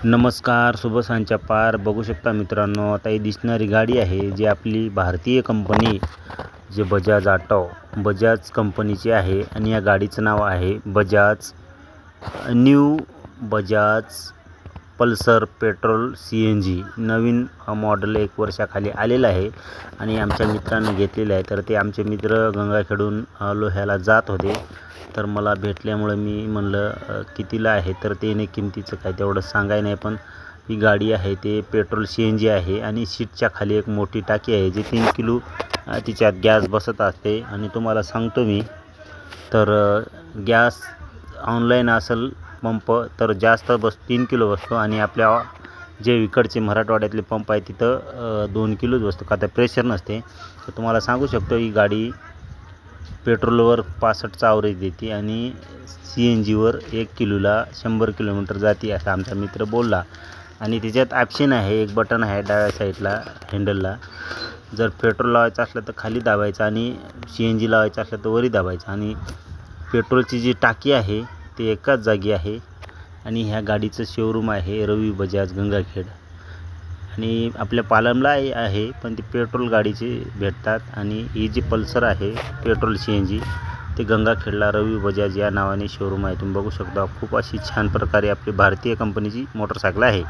नमस्कार, शुभ सांजच्या पार. बघू शकता मित्रांनो, आता ही दिसणारी गाडी आहे जी आपली भारतीय कंपनी जे बजाज कंपनीची आहे आणि या गाडीचं नाव आहे new Bajaj Pulsar petrol CNG. नवीन मॉडेल 1 वर्षाखाली आलेलं आहे आणि आमच्या मित्रांनी घेतलेलं आहे. तर ते आमचे मित्र गंगाखेडून लोह्याला जात होते, तर मला भेटल्यामुळे मी म्हणलं कितीला आहे, तर त्याने किमतीचं काय तेवढं सांगाय नाही. पण ही गाडी आहे ते पेट्रोल CNG आहे आणि सीटच्या खाली एक मोठी टाकी आहे जी 3 किलो तिच्यात गॅस बसत असते. आणि तुम्हाला सांगतो मी, तर गॅस ऑनलाईन असेल पंप तर जास्त 3 किलो बसतो आणि आपल्या जे इकडचे मराठवाड्यातले पंप आहे तिथं 2 किलोच बसतो, का तर प्रेशर नसते. तर तुम्हाला सांगू शकतो ही गाडी पेट्रोलवर 65चा ॲव्हरेज देते आणि CNGवर 1 किलोला 100 किलोमीटर जाते असं आमचा मित्र बोलला. आणि त्याच्यात ऑप्शन आहे, एक बटन आहे डाव्या साईडला हँडलला. जर पेट्रोल लावायचं असलं तर खाली दाबायचं आणि CNG लावायचं असलं तर वरी दाबायचं. आणि पेट्रोलची जी टाकी आहे ती एकाच जागी आहे. आणि ह्या गाडीचं शोरूम आहे रवी बजाज गंगाखेड. आणि आपल्या पालमला आहे, पण ती पेट्रोल गाडीचे भेटतात. आणि ही जी पल्सर आहे पेट्रोल CNG ते गंगाखेडला रवी बजाज या नावाने शोरूम आहे. तुम्ही बघू शकता, खूप अशी छान प्रकारे आपली भारतीय कंपनीची मोटरसायकल आहे.